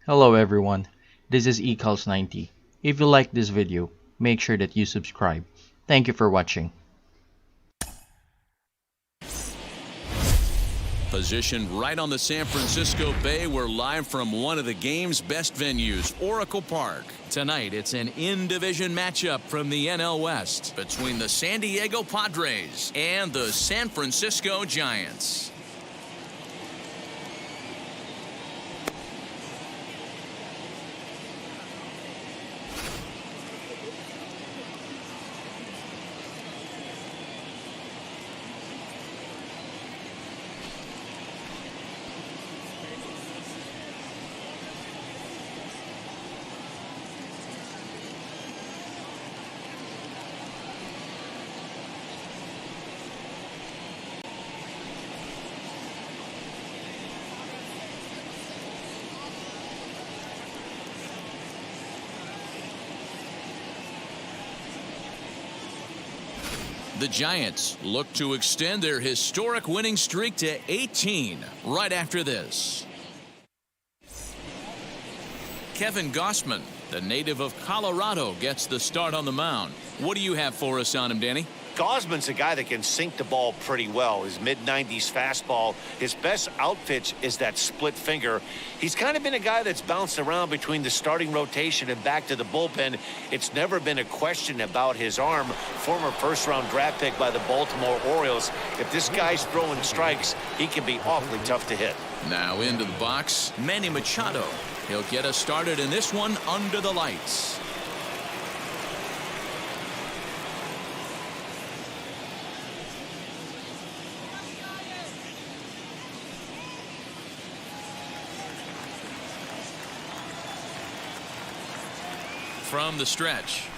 Hello everyone, this is eCals90. If you like this video, make sure that you subscribe. Thank you for watching. Positioned right on the San Francisco Bay, we're live from one of the game's best venues, Oracle Park. Tonight, it's an in-division matchup from the NL West between the San Diego Padres and the San Francisco Giants. The Giants look to extend their historic winning streak to 18 right after this. Kevin Gossman, the native of Colorado, gets the start on the mound. What do you have for us on him, Danny? Gosman's a guy that can sink the ball pretty well. His mid-90s fastball, his best outpitch is that split finger. He's kind of been a guy that's bounced around between the starting rotation and back to the bullpen. It's never been a question about his arm. Former first-round draft pick by the Baltimore Orioles. If this guy's throwing strikes, he can be awfully tough to hit. Now into the box, Manny Machado. He'll get us started in this one under the lights. From the stretch.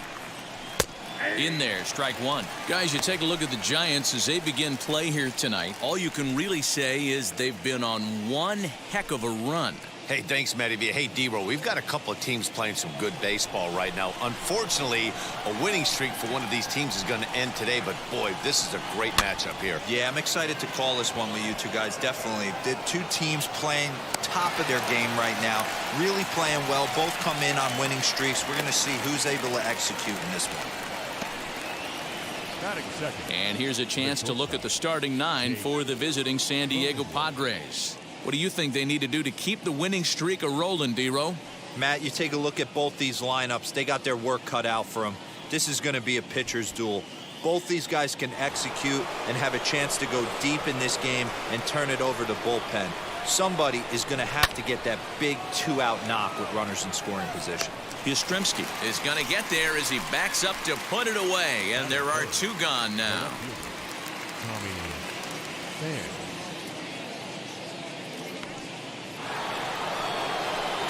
In there, strike one. Guys, you take a look at the Giants as they begin play here tonight. All you can really say is they've been on one heck of a run. Hey, thanks, Matty. Hey, D-Roll, we've got a couple of teams playing some good baseball right now. Unfortunately, a winning streak for one of these teams is going to end today, but boy, this is a great matchup here. Yeah, I'm excited to call this one with you two guys. Definitely. The two teams playing top of their game right now, really playing well. Both come in on winning streaks. We're going to see who's able to execute in this one. And here's a chance to look at the starting nine for the visiting San Diego Padres. What do you think they need to do to keep the winning streak a-rolling, D-Roll? Matt, you take a look at both these lineups. They got their work cut out for them. This is going to be a pitcher's duel. Both these guys can execute and have a chance to go deep in this game and turn it over to bullpen. Somebody is going to have to get that big two-out knock with runners in scoring position. Yastrzemski is going to get there as he backs up to put it away, and there are two gone now.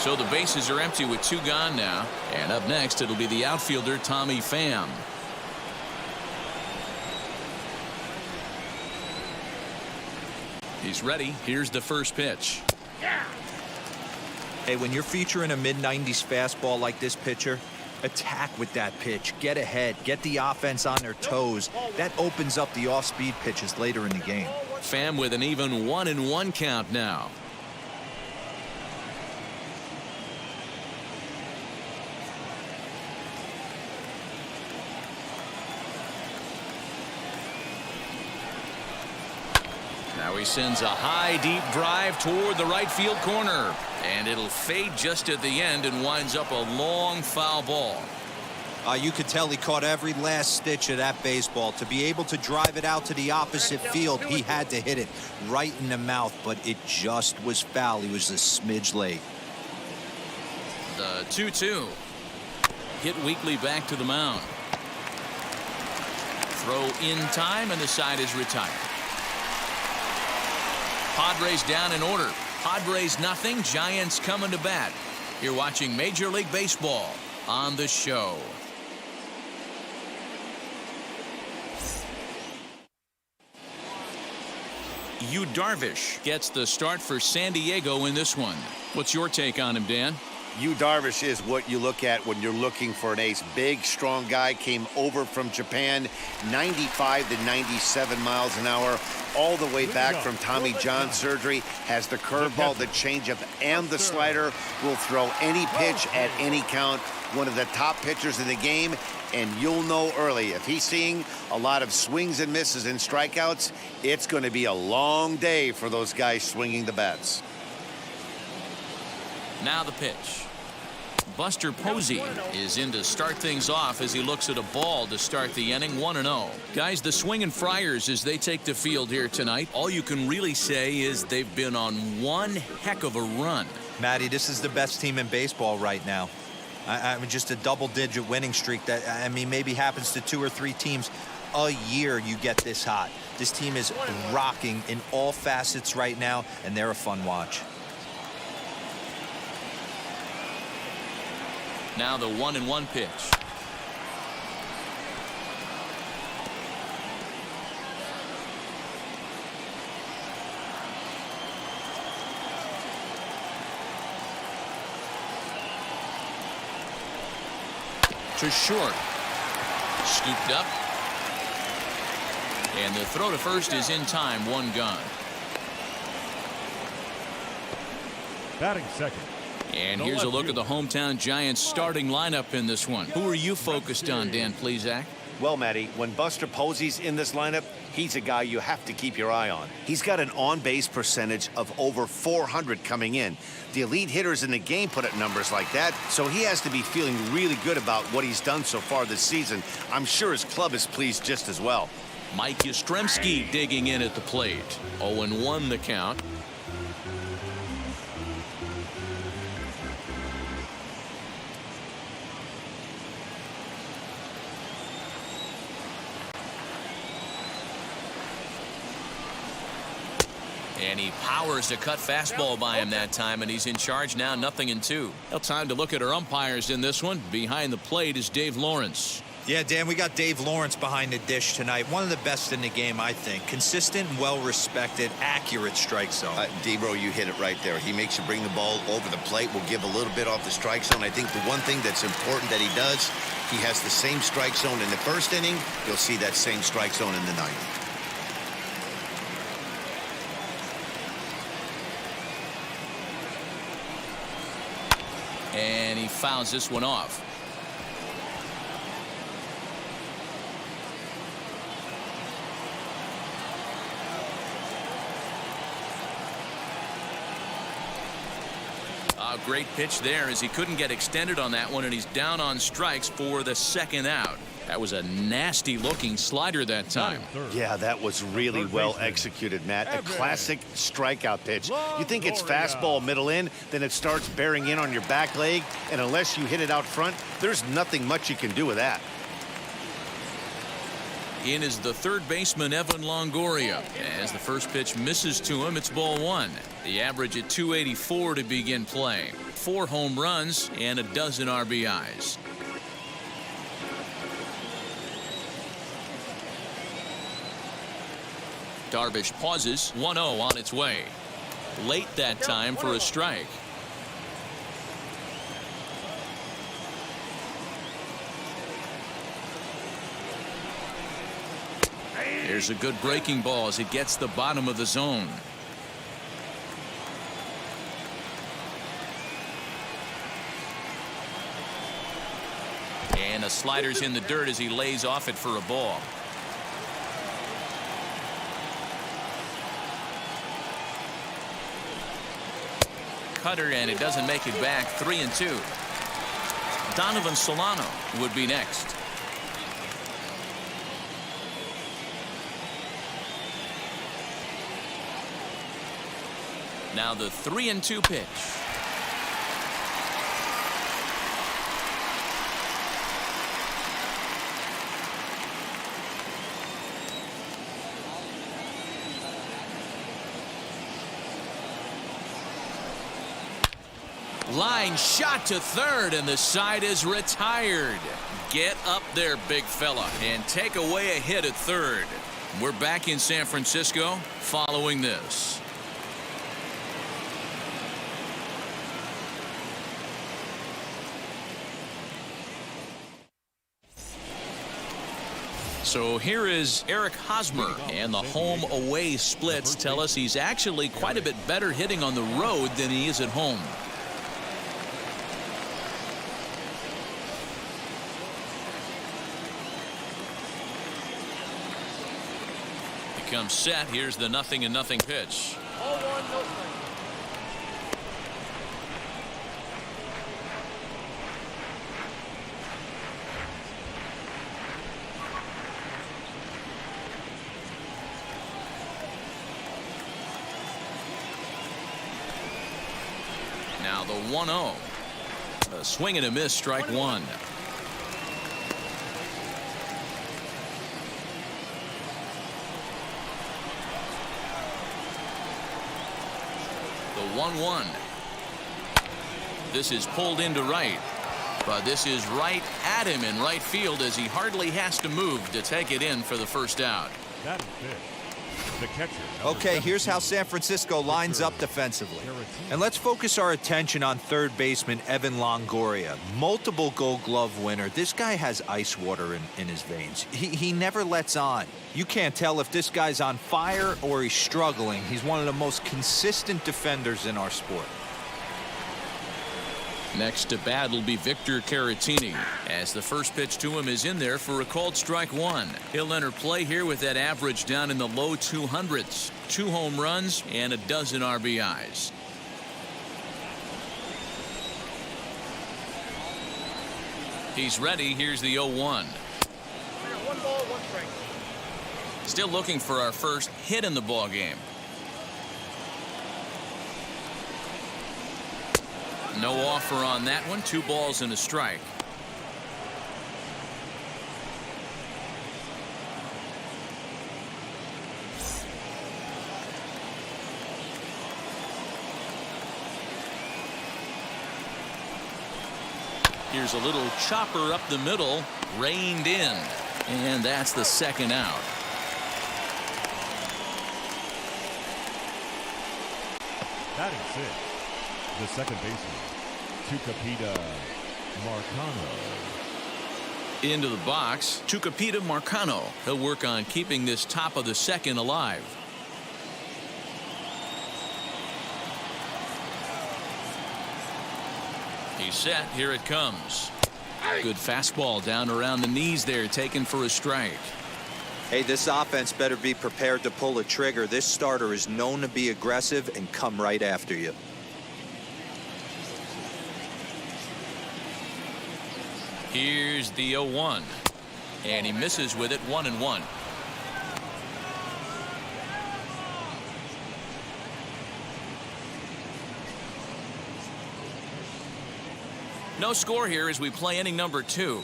So the bases are empty with two gone now. And up next, it'll be the outfielder, Tommy Pham. He's ready. Here's the first pitch. Hey, when you're featuring a mid-90s fastball like this pitcher, attack with that pitch. Get ahead. Get the offense on their toes. That opens up the off-speed pitches later in the game. Pham with an even 1-1 count now. Now he sends a high, deep drive toward the right field corner. And it'll fade just at the end and winds up a long foul ball. You could tell he caught every last stitch of that baseball. To be able to drive it out to the opposite field, he had to hit it right in the mouth, but it just was foul. He was a smidge late. The 2-2. Hit weakly back to the mound. Throw in time, and the side is retired. Padres down in order. Padres nothing. Giants coming to bat. You're watching Major League Baseball on the show. Yu Darvish gets the start for San Diego in this one. What's your take on him, Dan? Yu Darvish is what you look at when you're looking for an ace. Big, strong guy, came over from Japan, 95 to 97 miles an hour, all the way back from Tommy John surgery, has the curveball, the changeup, and the slider, will throw any pitch at any count. One of the top pitchers in the game, and you'll know early. If he's seeing a lot of swings and misses and strikeouts, it's going to be a long day for those guys swinging the bats. Now the pitch. Buster Posey is in to start things off as he looks at a ball to start the inning. 1-0. Guys, the Swingin' Friars, as they take the field here tonight, all you can really say is they've been on one heck of a run. Matty, this is the best team in baseball right now. I mean, just a double-digit winning streak that, I mean, maybe happens to 2 or 3 teams a year. You get this hot. This team is rocking in all facets right now, and they're a fun watch. Now the 1-1 pitch. To short. Scooped up. And the throw to first is in time. 1 gone. Batting second. And here's a look at the hometown Giants starting lineup in this one. Who are you focused on, Dan Plesac? Well, Matty, when Buster Posey's in this lineup, he's a guy you have to keep your eye on. He's got an on-base percentage of over 400 coming in. The elite hitters in the game put up numbers like that, so he has to be feeling really good about what he's done so far this season. I'm sure his club is pleased just as well. Mike Yastrzemski digging in at the plate. 0-1 the count. And he powers a cut fastball by him that time, and he's in charge now, 0-2. Well, time to look at our umpires in this one. Behind the plate is Dave Lawrence. Yeah, Dan, we got Dave Lawrence behind the dish tonight. One of the best in the game, I think. Consistent, well-respected, accurate strike zone. D-Bro, you hit it right there. He makes you bring the ball over the plate. Will give a little bit off the strike zone. I think the one thing that's important that he does, he has the same strike zone in the first inning. You'll see that same strike zone in the ninth. And he fouls this one off. A great pitch there as he couldn't get extended on that one, and he's down on strikes for the second out. That was a nasty looking slider that time. Yeah, that was really well executed, Matt. A classic strikeout pitch. You think it's fastball middle in, then it starts bearing in on your back leg, and unless you hit it out front, there's nothing much you can do with that. In is the third baseman, Evan Longoria. As the first pitch misses to him, it's ball 1. The average at 284 to begin play. 4 home runs and a dozen RBIs. Darvish pauses. 1-0 on its way. Late that time for a strike. There's a good breaking ball as it gets the bottom of the zone. And a slider's in the dirt as he lays off it for a ball. Cutter, and it doesn't make it back. 3-2. Donovan Solano would be next. Now the 3-2 pitch. Line shot to third, and the side is retired. Get up there, big fella, and take away a hit at third. We're back in San Francisco following this. So here is Eric Hosmer, and the home-away splits tell us he's actually quite a bit better hitting on the road than he is at home. He comes set. Here's the 0-0 pitch. Now the 1-0. A swing and a miss, strike one. The 1-1. This is pulled into right. But this is right at him in right field as he hardly has to move to take it in for the first out. That is it. The catcher. Okay, here's how San Francisco lines up defensively. And let's focus our attention on third baseman Evan Longoria. Multiple Gold Glove winner. This guy has ice water in his veins. He never lets on. You can't tell if this guy's on fire or he's struggling. He's one of the most consistent defenders in our sport. Next to bat will be Victor Caratini, as the first pitch to him is in there for a called strike one. He'll enter play here with that average down in the low 200s. 2 home runs and a dozen RBIs. He's ready. Here's the 0-1. 1 ball, 1 strike. Still looking for our first hit in the ball game. No offer on that one. 2 balls and a strike. Here's a little chopper up the middle, reined in, and that's the second out. That is it. The second baseman, Tucupita Marcano. Into the box, Tucupita Marcano. He'll work on keeping this top of the second alive. He's set. Here it comes. Good fastball down around the knees there, taken for a strike. Hey, this offense better be prepared to pull a trigger. This starter is known to be aggressive and come right after you. Here's the 0-1, and he misses with it. 1-1. No score here as we play inning number 2.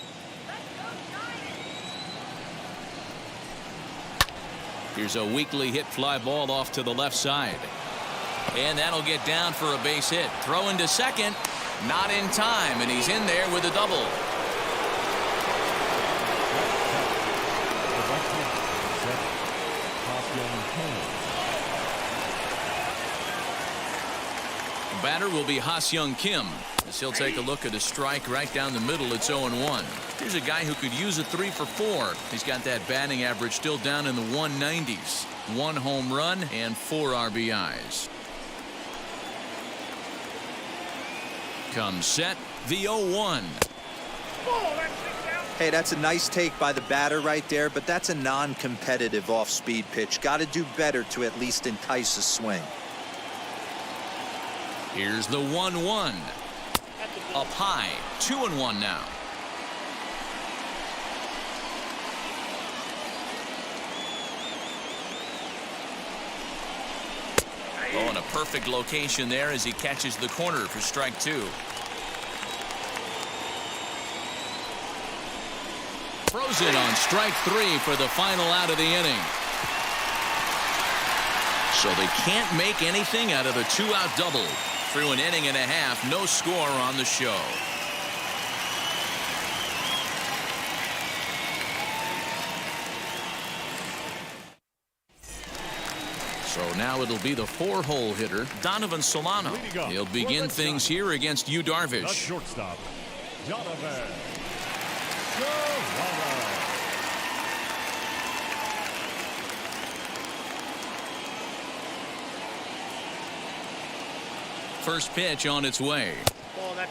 Here's a weakly hit fly ball off to the left side, and that'll get down for a base hit. Throw into second, not in time, and he's in there with a double. Batter will be Ha-Seong Kim, as he'll take a look at a strike right down the middle. It's 0-1. Here's a guy who could use a 3 for 4. He's got that batting average still down in the 190s. 1 home run and 4 RBIs. Comes set, the 0-1. Hey, that's a nice take by the batter right there, but that's a non-competitive off-speed pitch. Got to do better to at least entice a swing. Here's the 1-1. Up high, 2-1 now. Oh, in a perfect location there as he catches the corner for strike 2. Throws it on strike 3 for the final out of the inning. So they can't make anything out of a 2-out double. Through an inning and a half, no score on the show. So now it'll be the 4-hole hitter, Donovan Solano. He'll begin things here against Yu The Darvish. shortstop, Donovan Solano. First pitch on its way.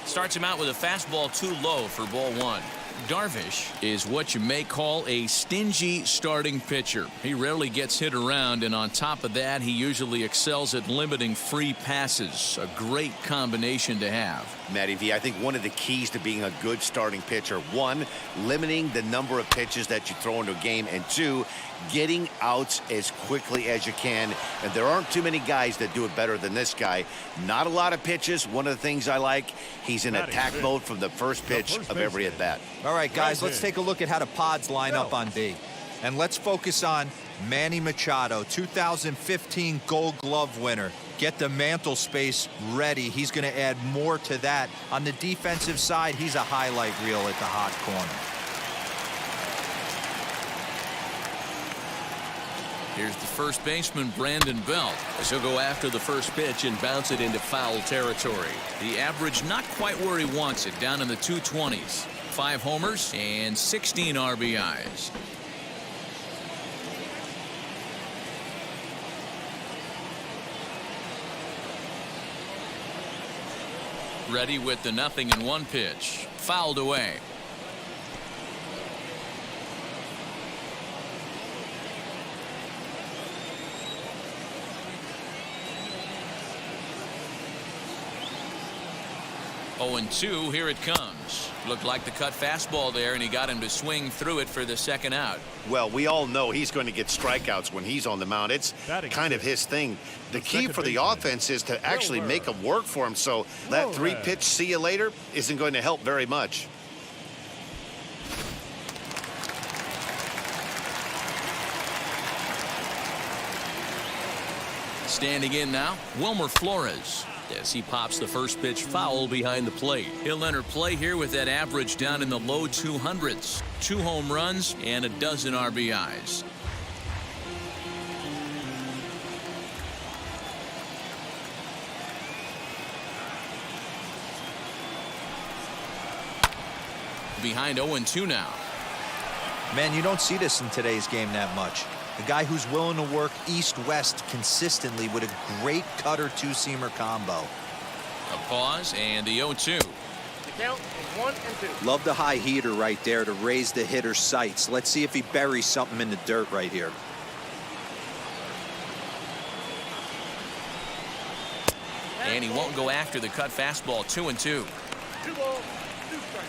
Starts him out with a fastball too low for ball one. Darvish is what you may call a stingy starting pitcher. He rarely gets hit around, and on top of that, he usually excels at limiting free passes. A great combination to have. Matty V, I think one of the keys to being a good starting pitcher, one, limiting the number of pitches that you throw into a game, and two, getting outs as quickly as you can. And there aren't too many guys that do it better than this guy. Not a lot of pitches. One of the things I like, he's in attack mode from the first pitch of every at bat. All right, guys, let's take a look at how the Pods line up on B. And let's focus on Manny Machado, 2015 Gold Glove winner. Get the mantle space ready. He's going to add more to that. On the defensive side, he's a highlight reel at the hot corner. Here's the first baseman, Brandon Belt, as he'll go after the first pitch and bounce it into foul territory. The average not quite where he wants it, down in the 220s. 5 homers and 16 RBIs. Ready with the 0-1 pitch. Fouled away. Oh, 0-2, here it comes. Looked like the cut fastball there, and he got him to swing through it for the second out. Well, we all know he's going to get strikeouts when he's on the mound. It's kind of his thing. The key for the offense is to actually make them work for him, so that 3-pitch see you later isn't going to help very much. Standing in now, Wilmer Flores, as he pops the first pitch foul behind the plate. He'll enter play here with that average down in the low 200s. 2 home runs and a dozen RBIs. Behind 0-2 now. Man, you don't see this in today's game that much. A guy who's willing to work east-west consistently with a great cutter two-seamer combo. A pause and the 0-2. The count is 1 and 2. Love the high heater right there to raise the hitter's sights. Let's see if he buries something in the dirt right here. And he won't go after the cut fastball. 2-2. 2 balls, 2 strikes.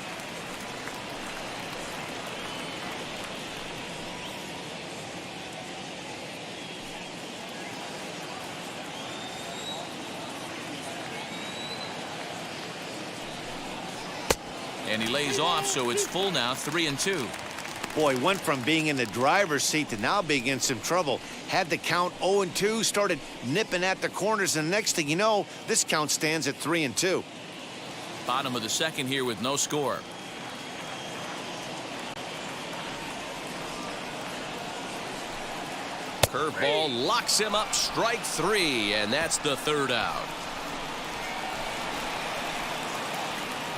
And he lays off, so it's full now, 3-2. Boy, went from being in the driver's seat to now being in some trouble. Had the count 0-2, started nipping at the corners, and the next thing you know, this count stands at 3-2. Bottom of the second here with no score. Curveball locks him up, strike 3, and that's the 3rd out.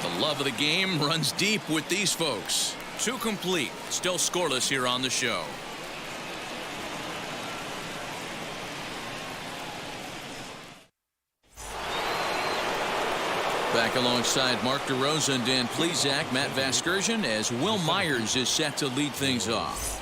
The love of the game runs deep with these folks. 2 complete, still scoreless here on the show. Back alongside Mark DeRosa and Dan Plesac, Matt Vasgersian, as Will Myers is set to lead things off.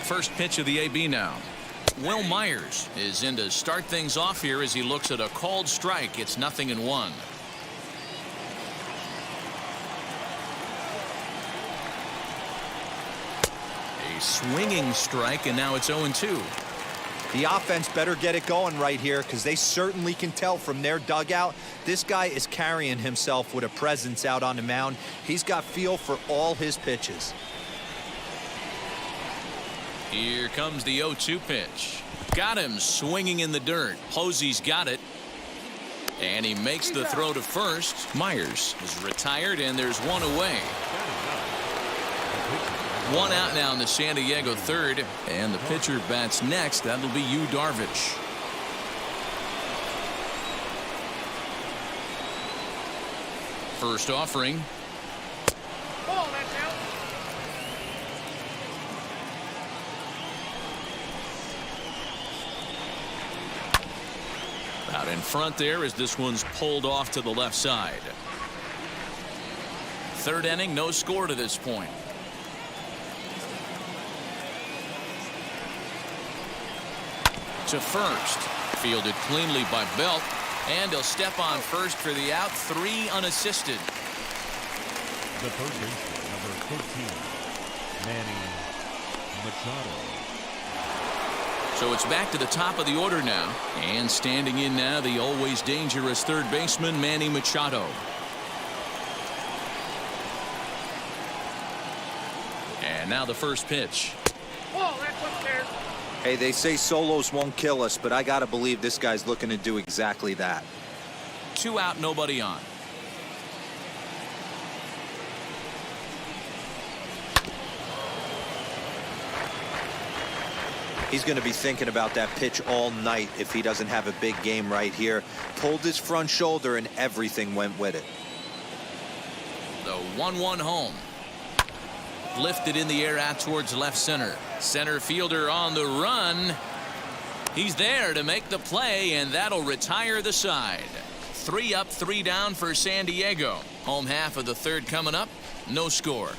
First pitch of the AB now. Will Myers is in to start things off here as he looks at a called strike. It's 0-1. A swinging strike, and now it's 0-2. The offense better get it going right here, because they certainly can tell from their dugout this guy is carrying himself with a presence out on the mound. He's got feel for all his pitches. Here comes the 0-2 pitch. Got him swinging in the dirt. Posey's got it. And he makes the throw to first. Myers is retired, and there's 1 away. 1 out now in the San Diego 3rd. And the pitcher bats next. That'll be Yu Darvish. First offering. Ball, that's out. Out in front there as this one's pulled off to the left side. Third inning, no score to this point. To first. Fielded cleanly by Belt. And he'll step on first for the out. 3 unassisted. The third baseman, number 13, Manny Machado. So it's back to the top of the order now. And standing in now, the always dangerous third baseman, Manny Machado. And now the first pitch. Ball, that's upstairs. Hey, they say solos won't kill us, but I got to believe this guy's looking to do exactly that. 2 out, nobody on. He's going to be thinking about that pitch all night if he doesn't have a big game right here. Pulled his front shoulder and everything went with it. The 1-1 home. Lifted in the air out towards left center. Center fielder on the run. He's there to make the play, and that'll retire the side. 3 up, 3 down for San Diego. Home half of the third coming up. No score.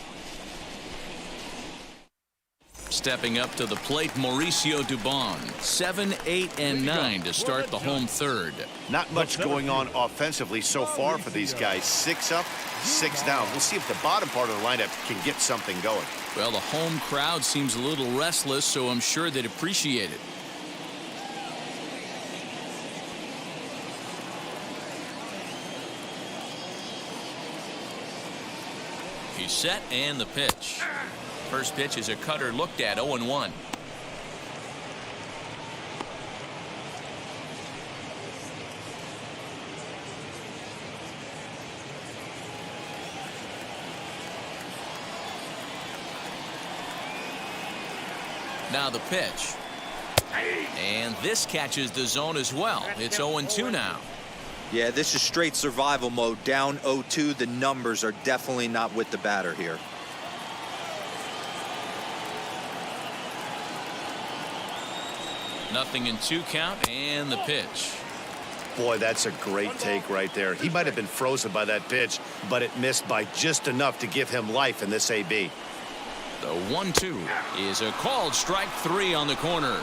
Stepping up to the plate, Mauricio Dubon. 7, 8, and 9 to start the home third. Not much going on offensively so far for these guys. 6 up, 6 down. We'll see if the bottom part of the lineup can get something going. Well, the home crowd seems a little restless, so I'm sure they'd appreciate it. He's set, and the pitch. First pitch is a cutter looked at. 0-1. Now the pitch. And this catches the zone as well. It's 0-2 now. Yeah, this is straight survival mode. Down 0-2. The numbers are definitely not with the batter here. Nothing in 2 count, and the pitch. Boy, that's a great take right there. He might have been frozen by that pitch, but it missed by just enough to give him life in this AB. The 1-2 is a called strike 3 on the corner.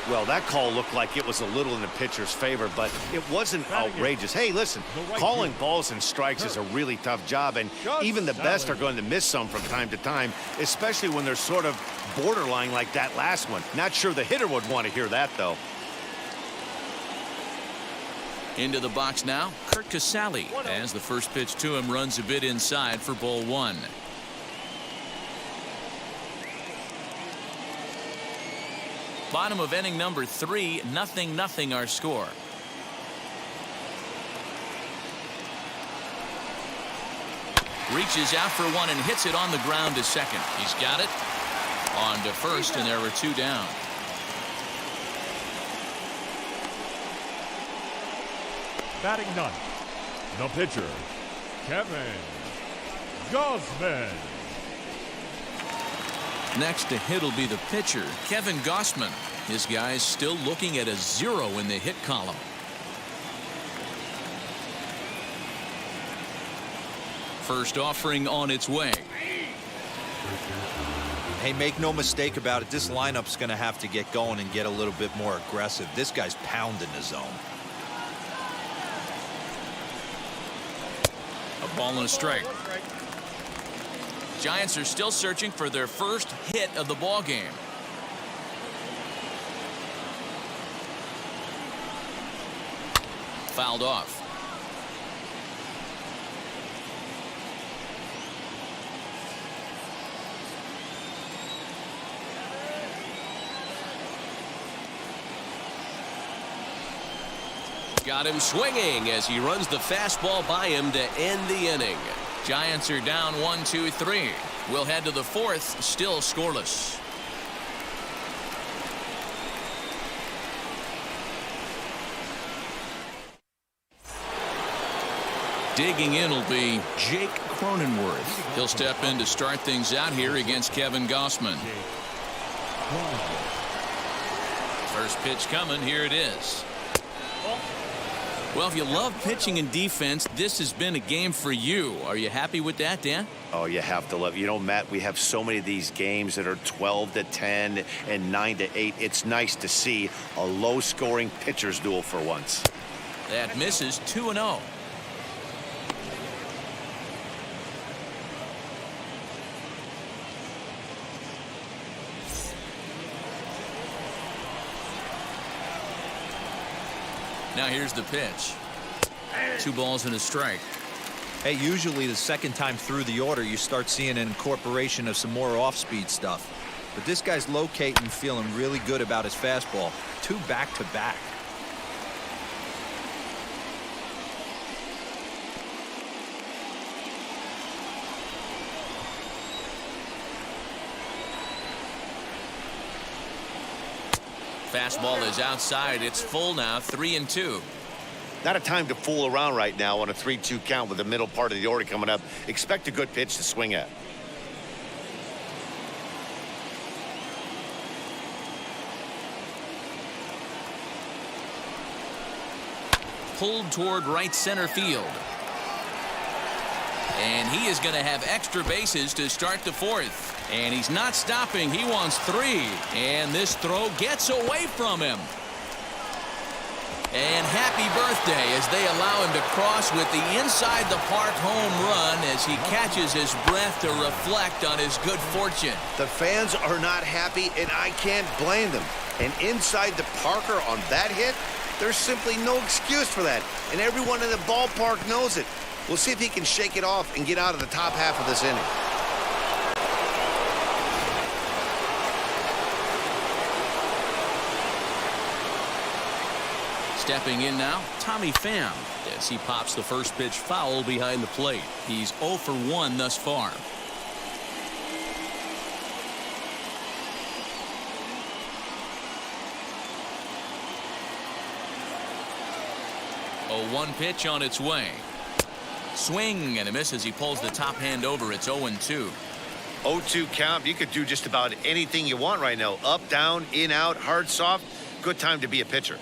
Well, that call looked like it was a little in the pitcher's favor, but it wasn't outrageous. Hey, listen, calling balls and strikes is a really tough job, and even the best are going to miss some from time to time, especially when they're sort of borderline like that last one. Not sure the hitter would want to hear that, though. Into the box now, Kurt Casale, as the first pitch to him runs a bit inside for ball 1. Bottom of inning number 3, 0-0 our score. Reaches out for one and hits it on the ground to second. He's got it. On to first, and there were 2 down. Batting 9th, the pitcher, Kevin Gausman. Next to hit will be the pitcher, Kevin Gausman. This guy's still looking at a 0 in the hit column. First offering on its way. Hey, make no mistake about it. This lineup's going to have to get going and get a little bit more aggressive. This guy's pounding the zone. A ball and a strike. Giants are still searching for their first hit of the ball game. Fouled off. Got him swinging as he runs the fastball by him to end the inning. Giants are down 1-2-3. We'll head to the 4th, still scoreless. Digging in will be Jake Cronenworth. He'll step in to start things out here against Kevin Gossman. First pitch coming. Here it is. Well, if you love pitching and defense, this has been a game for you. Are you happy with that, Dan? Oh, you have to love it. You know, Matt, we have so many of these games that are 12-10 and 9-8. It's nice to see a low-scoring pitcher's duel for once. That misses 2-0. Now here's the pitch. 2 balls and a strike. Hey, usually the second time through the order, you start seeing an incorporation of some more off-speed stuff. But this guy's locating, feeling really good about his fastball. 2 back-to-back. Fastball is outside. It's full now, 3-2. Not a time to fool around right now on a 3-2 count with the middle part of the order coming up. Expect a good pitch to swing at. Pulled toward right center field. And he is going to have extra bases to start the 4th. And he's not stopping. He wants 3. And this throw gets away from him. And happy birthday as they allow him to cross with the inside the park home run as he catches his breath to reflect on his good fortune. The fans are not happy, and I can't blame them. And inside the Parker on that hit, there's simply no excuse for that. And everyone in the ballpark knows it. We'll see if he can shake it off and get out of the top half of this inning. Stepping in now, Tommy Pham, as he pops the first pitch foul behind the plate. He's 0 for 1 thus far. A 1 pitch on its way. Swing and a miss as he pulls the top hand over. It's 0-2. 0-2 count. You could do just about anything you want right now. Up, down, in, out, hard, soft. Good time to be a pitcher.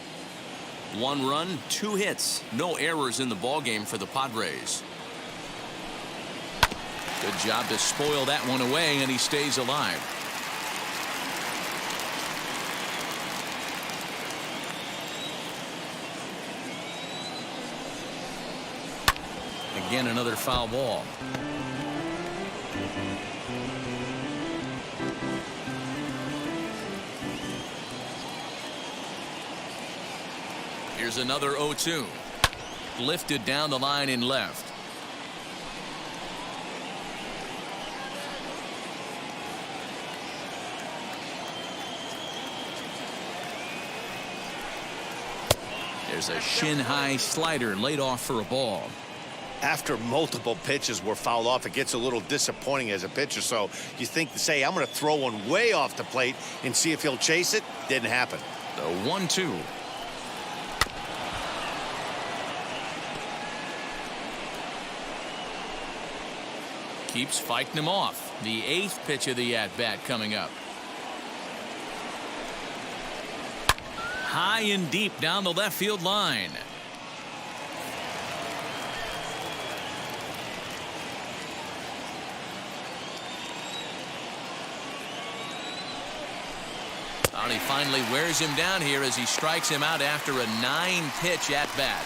1 run, 2 hits. No errors in the ballgame for the Padres. Good job to spoil that one away, and he stays alive. Again, another foul ball. Here's another 0-2. Lifted down the line in left. There's a shin-high slider laid off for a ball. After multiple pitches were fouled off, it gets a little disappointing as a pitcher. So you think to say, I'm going to throw one way off the plate and see if he'll chase it. Didn't happen. The 1-2. Keeps fighting him off. The 8th pitch of the at-bat coming up. High and deep down the left field line. And he finally wears him down here as he strikes him out after a 9-pitch at-bat.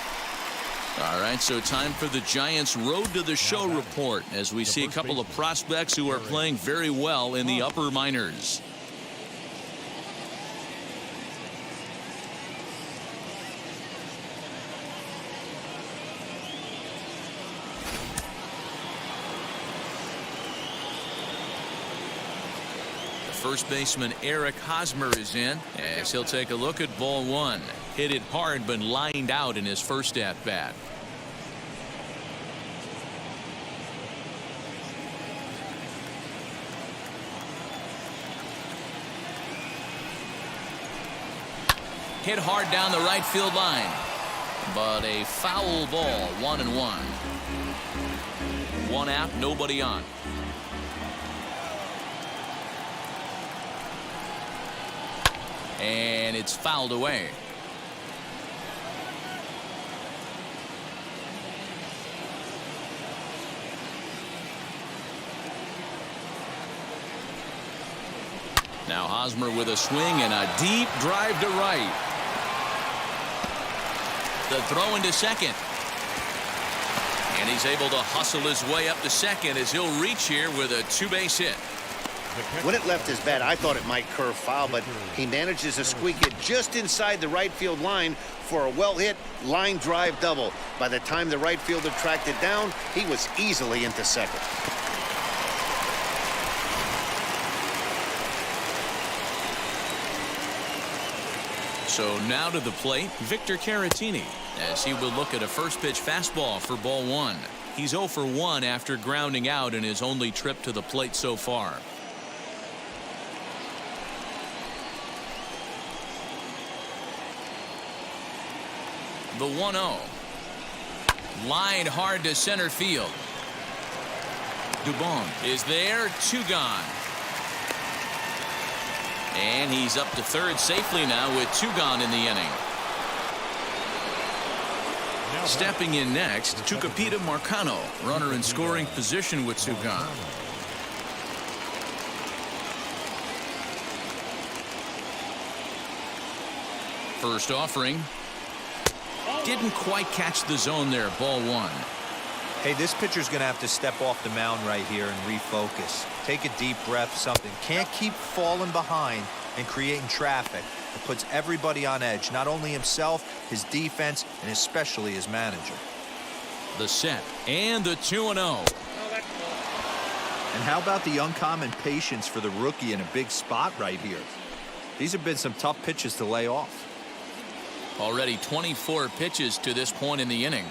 All right, so time for the Giants' Road to the Show report as we see a couple of prospects who are playing very well in the upper minors. First baseman Eric Hosmer is in as he'll take a look at ball 1. Hit it hard but lined out in his first at bat. Hit hard down the right field line, but a foul ball. 1-1. 1 out, nobody on. And it's fouled away. Now Hosmer with a swing and a deep drive to right. The throw into second. And he's able to hustle his way up to second as he'll reach here with a 2-base hit. When it left his bat, I thought it might curve foul, but he manages to squeak it just inside the right field line for a well-hit line drive double. By the time the right fielder tracked it down, he was easily into second. So now to the plate, Victor Caratini, as he will look at a first pitch fastball for ball 1. He's 0 for 1 after grounding out in his only trip to the plate so far. The 1-0. Lined hard to center field. Dubon is there, 2 gone. And he's up to third safely now with 2 gone in the inning. Stepping in next, Tucupita Marcano, runner in scoring position with 2 gone. First offering. Didn't quite catch the zone there, ball 1. Hey, this pitcher's going to have to step off the mound right here and refocus. Take a deep breath, something. Can't keep falling behind and creating traffic. It puts everybody on edge, not only himself, his defense, and especially his manager. The set and the 2-0. And how about the uncommon patience for the rookie in a big spot right here? These have been some tough pitches to lay off. Already 24 pitches to this point in the inning.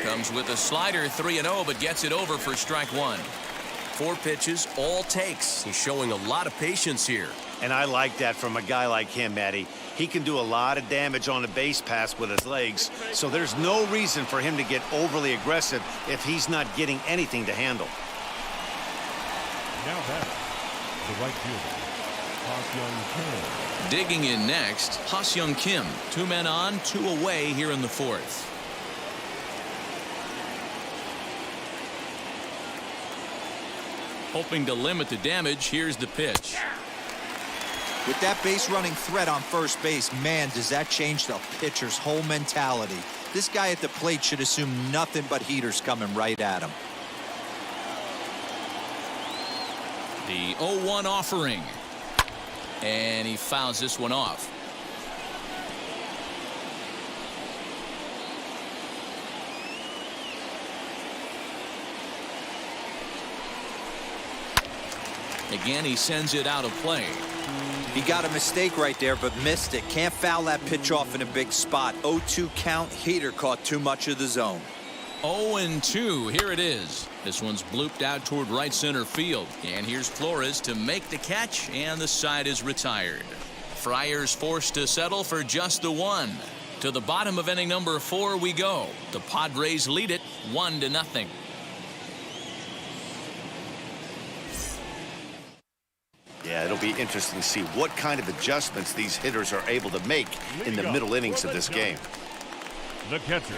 Comes with a slider, 3-0, but gets it over for strike 1. 4 pitches, all takes. He's showing a lot of patience here. And I like that from a guy like him, Matty. He can do a lot of damage on a base pass with his legs, so there's no reason for him to get overly aggressive if he's not getting anything to handle. Now back, the right fielder, Ha-Seong Kim. Digging in next, Ha-Seong Kim. 2 men on, 2 away here in the 4th. Hoping to limit the damage, here's the pitch. With that base running threat on first base, man, does that change the pitcher's whole mentality. This guy at the plate should assume nothing but heaters coming right at him. The 0-1 offering. And he fouls this one off. Again, he sends it out of play. He got a mistake right there, but missed it. Can't foul that pitch off in a big spot. 0-2 count. Heater caught too much of the zone. 0-2. Here it is. This one's blooped out toward right center field. And here's Flores to make the catch, and the side is retired. Friars forced to settle for just the 1. To the bottom of inning number 4 we go. The Padres lead it 1-0. Yeah, it'll be interesting to see what kind of adjustments these hitters are able to make in the middle innings of this game. The catcher,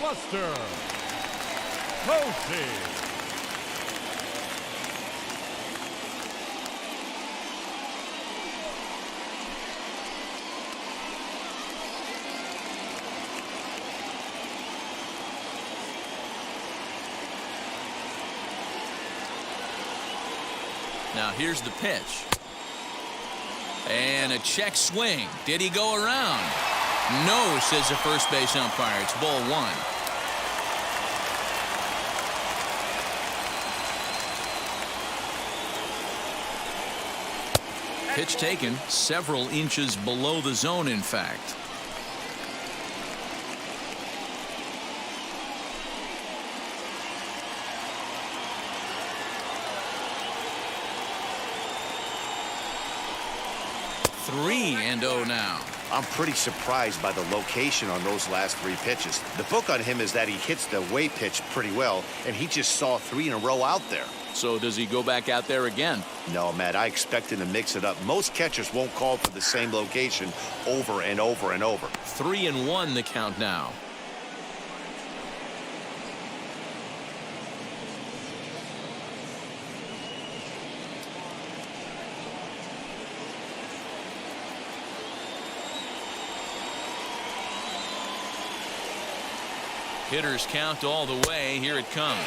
Buster Posey. Now here's the pitch. And a check swing. Did he go around? No, says the first base umpire. It's ball 1. Pitch taken several inches below the zone, in fact. Three and 0 now. I'm pretty surprised by the location on those last 3 pitches. The book on him is that he hits the way pitch pretty well, and he just saw 3 in a row out there. So does he go back out there again? No, Matt, I expect him to mix it up. Most catchers won't call for the same location over and over and over. 3-1 the count now. Hitters count all the way. Here it comes.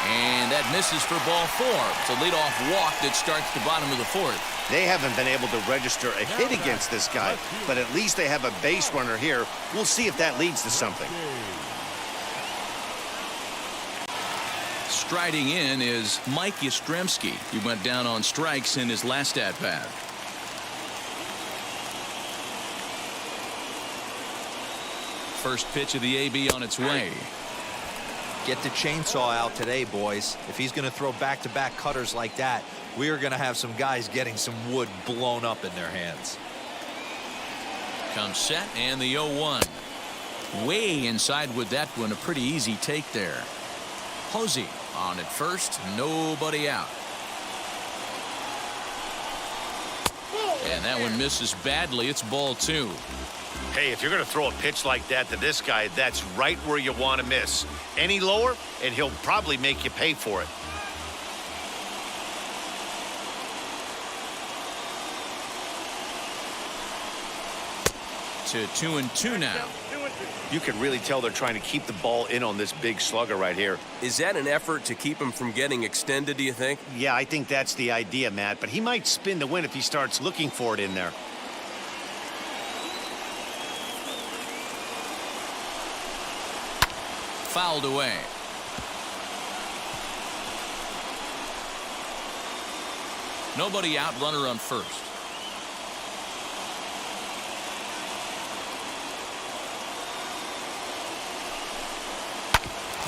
And that misses for ball 4. It's a leadoff walk that starts the bottom of the 4th. They haven't been able to register a hit against this guy, but at least they have a base runner here. We'll see if that leads to something. Striding in is Mike Yastrzemski. He went down on strikes in his last at-bat. First pitch of the AB on its way. Get the chainsaw out today, boys. If he's going to throw back-to-back cutters like that, we are going to have some guys getting some wood blown up in their hands. Comes set and the 0-1. Way inside with that one. A pretty easy take there. Posey on at first. Nobody out. And that one misses badly. It's ball 2. Hey, if you're going to throw a pitch like that to this guy, that's right where you want to miss. Any lower, and he'll probably make you pay for it. To 2-2 now. You can really tell they're trying to keep the ball in on this big slugger right here. Is that an effort to keep him from getting extended, do you think? Yeah, I think that's the idea, Matt, but he might spin to win if he starts looking for it in there. Fouled away. Nobody out, runner on first.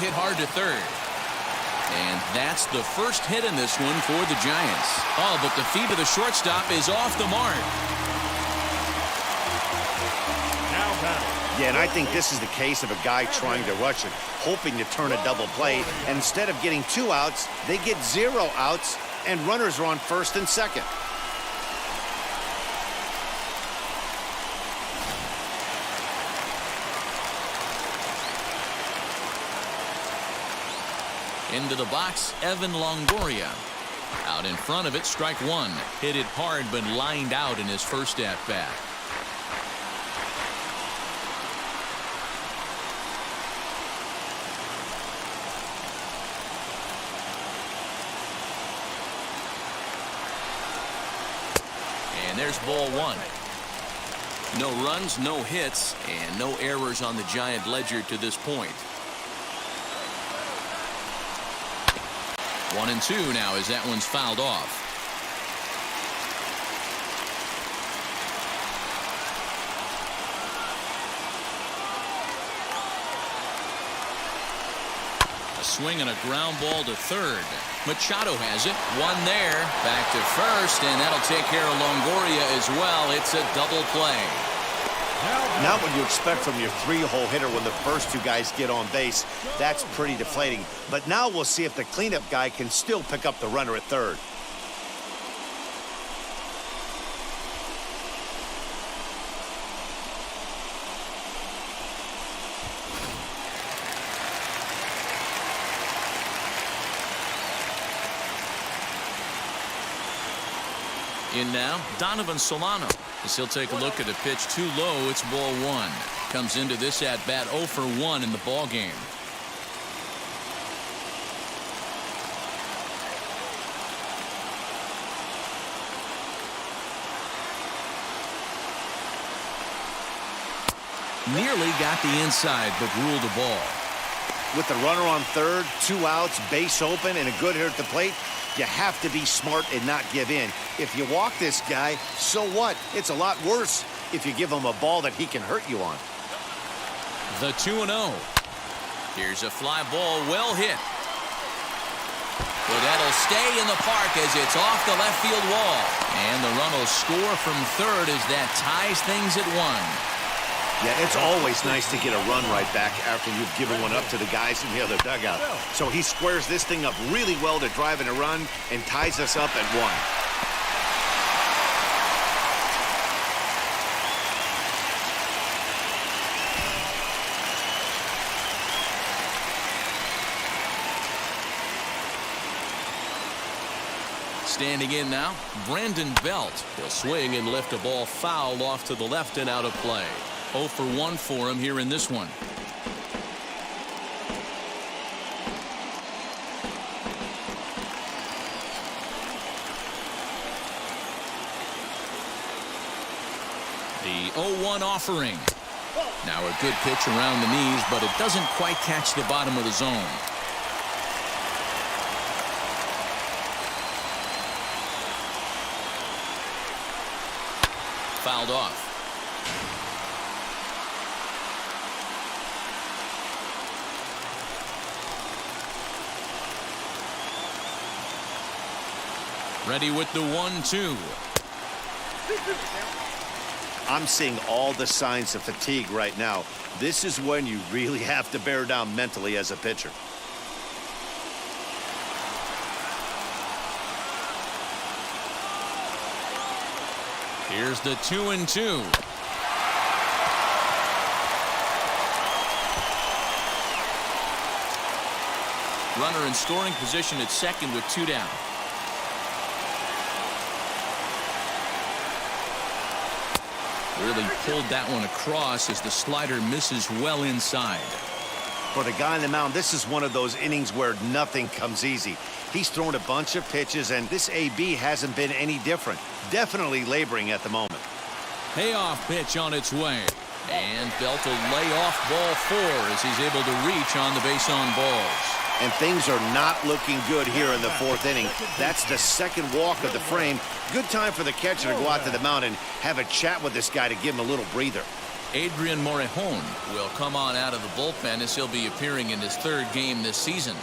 Hit hard to third. And that's the first hit in this one for the Giants. Oh, but the feet of the shortstop is off the mark. Now batting. Yeah, and I think this is the case of a guy trying to rush it, hoping to turn a double play, and instead of getting 2 outs, they get 0 outs, and runners are on first and second. Into the box, Evan Longoria. Out in front of it, strike 1. Hit it hard, but lined out in his first at-bat. And there's ball 1. No runs, no hits, and no errors on the Giant ledger to this point. 1-2 now as that one's fouled off. A swing and a ground ball to third. Machado has it. One there. Back to first, and that'll take care of Longoria as well. It's a double play. Not what you expect from your 3-hole hitter when the first 2 guys get on base. That's pretty deflating. But now we'll see if the cleanup guy can still pick up the runner at third. In now, Donovan Solano. As he'll take a look at a pitch too low, it's ball 1. Comes into this at-bat 0 for 1 in the ball game. Nearly got the inside, but ruled the ball. With the runner on third, 2 outs, base open, and a good hitter at the plate, you have to be smart and not give in. If you walk this guy, so what? It's a lot worse if you give him a ball that he can hurt you on. The 2-0. Here's a fly ball, well hit. Well, that'll stay in the park as it's off the left field wall. And the run will score from third as that ties things at 1. Yeah, it's always nice to get a run right back after you've given one up to the guys in the other dugout. So he squares this thing up really well to drive in a run and ties us up at 1. Standing in now, Brandon Belt. He'll swing and lift a ball foul off to the left and out of play. 0 for 1 for him here in this one. The 0-1 offering. Now a good pitch around the knees, but it doesn't quite catch the bottom of the zone. Fouled off. Ready with the 1-2. I'm seeing all the signs of fatigue right now. This is when you really have to bear down mentally as a pitcher. Here's the 2-2. Runner in scoring position at second with 2 down. Really pulled that one across as the slider misses well inside. For the guy on the mound, this is one of those innings where nothing comes easy. He's thrown a bunch of pitches, and this AB hasn't been any different. Definitely laboring at the moment. Payoff pitch on its way. And Belt will lay off ball 4 as he's able to reach on the base on balls. And things are not looking good here in the 4th inning. That's the second walk of the frame. Good time for the catcher to go out to the mound and have a chat with this guy to give him a little breather. Adrian Morejon will come on out of the bullpen as he'll be appearing in his 3rd game this season.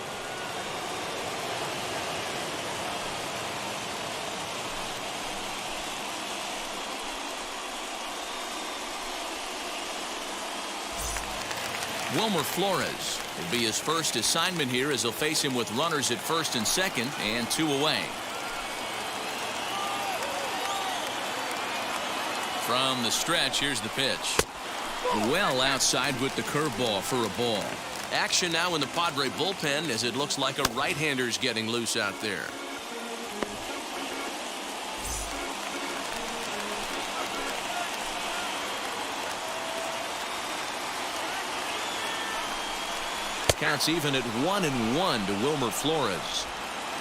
Wilmer Flores will be his first assignment here as he'll face him with runners at first and second and 2 away. From the stretch, here's the pitch. Well outside with the curveball for a ball. Action now in the Padre bullpen as it looks like a right-hander's getting loose out there. Counts even at 1-1 to Wilmer Flores.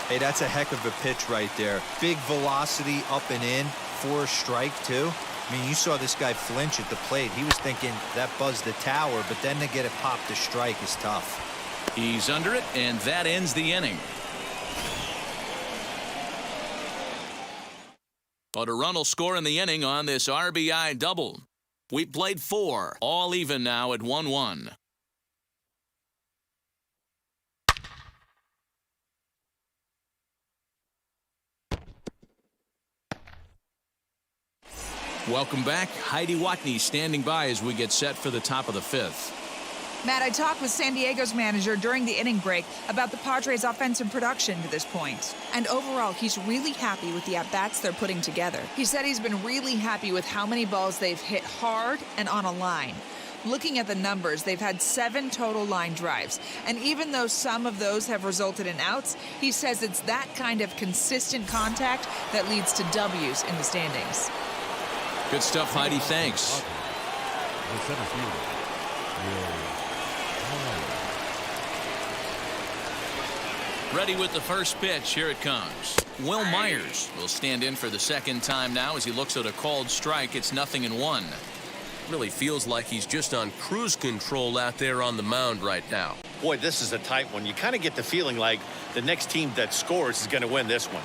Hey, that's a heck of a pitch right there. Big velocity up and in for a strike, too. I mean, you saw this guy flinch at the plate. He was thinking that buzzed the tower, but then to get it popped to strike is tough. He's under it, and that ends the inning. But a run will score in the inning on this RBI double. We played 4, all even now at 1-1. Welcome back. Heidi Watney standing by as we get set for the top of the 5th. Matt, I talked with San Diego's manager during the inning break about the Padres' offensive production to this point. And overall, he's really happy with the at-bats they're putting together. He said he's been really happy with how many balls they've hit hard and on a line. Looking at the numbers, they've had 7 total line drives. And even though some of those have resulted in outs, he says it's that kind of consistent contact that leads to W's in the standings. Good stuff, Heidi. Thanks. Ready with the first pitch. Here it comes. Will Myers will stand in for the 2nd time now as he looks at a called strike. It's 0-1. Really feels like he's just on cruise control out there on the mound right now. Boy, this is a tight one. You kind of get the feeling like the next team that scores is going to win this one.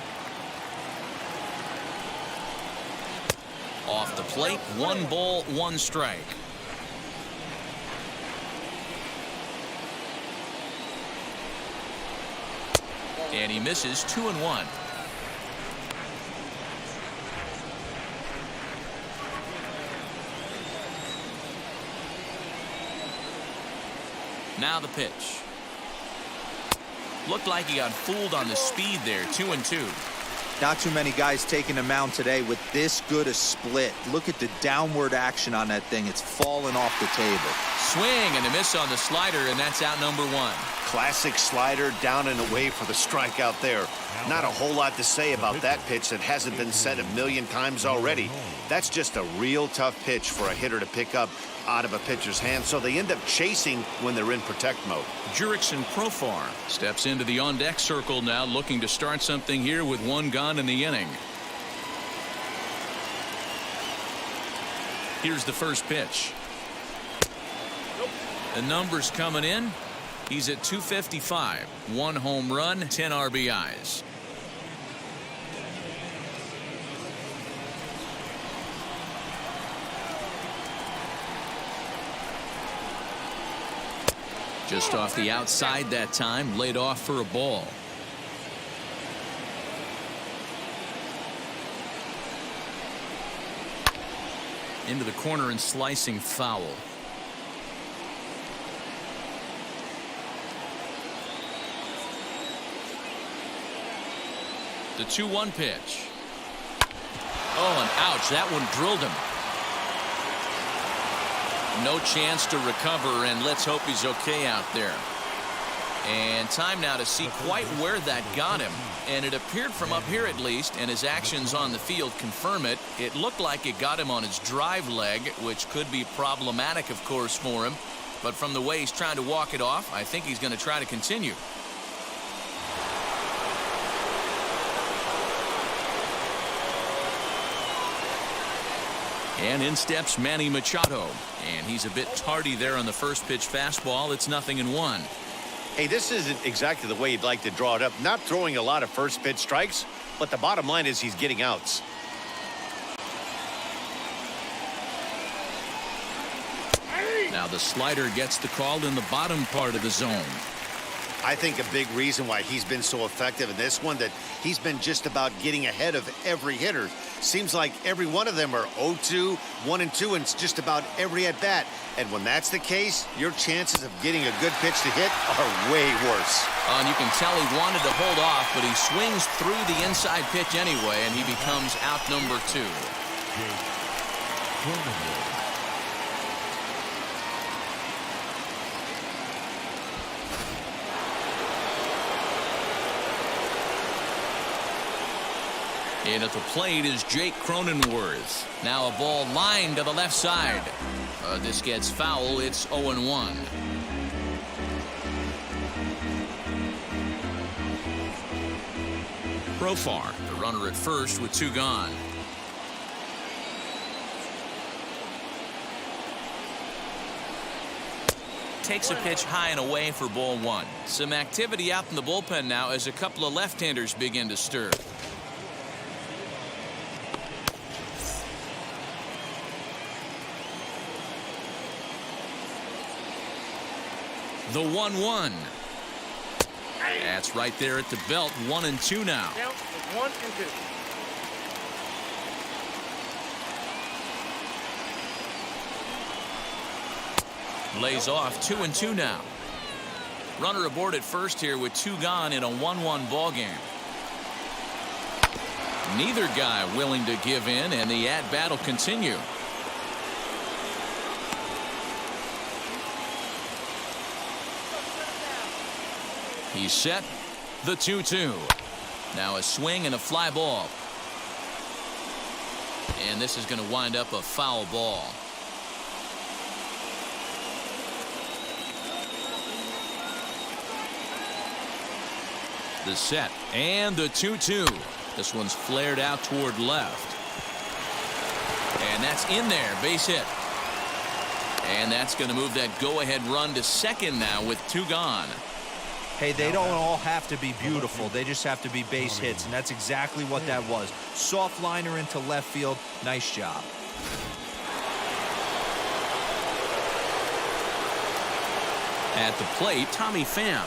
Off the plate, 1 ball, 1 strike. And he misses 2-1. Now the pitch. Looked like he got fooled on the speed there. 2-2. Not too many guys taking the mound today with this good a split. Look at the downward action on that thing. It's falling off the table. Swing and a miss on the slider, and that's out number 1. Classic slider, down and away for the strikeout there. Not a whole lot to say about that pitch that hasn't been said a million times already. That's just a real tough pitch for a hitter to pick up out of a pitcher's hand, so they end up chasing when they're in protect mode. Jurickson Profar steps into the on-deck circle now, looking to start something here with 1 gone in the inning. Here's the first pitch. The numbers coming in. He's at 255. 1 home run, 10 RBIs. Just off the outside that time, laid off for a ball. Into the corner and slicing foul. The 2-1 pitch. Oh, and ouch, that one drilled him. No chance to recover, and let's hope he's okay out there. And time now to see quite where that got him. And it appeared from up here at least, and his actions on the field confirm it. It looked like it got him on his drive leg, which could be problematic, of course, for him. But from the way he's trying to walk it off, I think he's going to try to continue. And in steps Manny Machado. And he's a bit tardy there on the first pitch fastball. It's 0-1. Hey, this isn't exactly the way you'd like to draw it up. Not throwing a lot of first pitch strikes, but the bottom line is he's getting outs. Now the slider gets the call in the bottom part of the zone. I think a big reason why he's been so effective in this one, that he's been just about getting ahead of every hitter. Seems like every one of them are 0-2, 1-2, and it's just about every at bat. And when that's the case, your chances of getting a good pitch to hit are way worse. And you can tell he wanted to hold off, but he swings through the inside pitch anyway, and he becomes out number 2. And at the plate is Jake Cronenworth. Now a ball lined to the left side. This gets foul. It's 0-1. Profar, the runner at first with 2 gone. Takes a pitch high and away for ball 1. Some activity out in the bullpen now as a couple of left-handers begin to stir. The 1-1. That's right there at the belt. 1-2 now. Count is 1 and 2. Lays off. 2-2 now. Runner aboard at first here with 2 gone in a 1-1 ball game. Neither guy willing to give in, and the at-bat will continue. He's set. The 2-2. Now a swing and a fly ball. And this is going to wind up a foul ball. The set and the 2-2. This one's flared out toward left. And that's in there. Base hit. And that's going to move that go-ahead run to second now with 2 gone. Hey, they don't all have to be beautiful. They just have to be base hits, and that's exactly what that was. Soft liner into left field. Nice job. At the plate, Tommy Pham,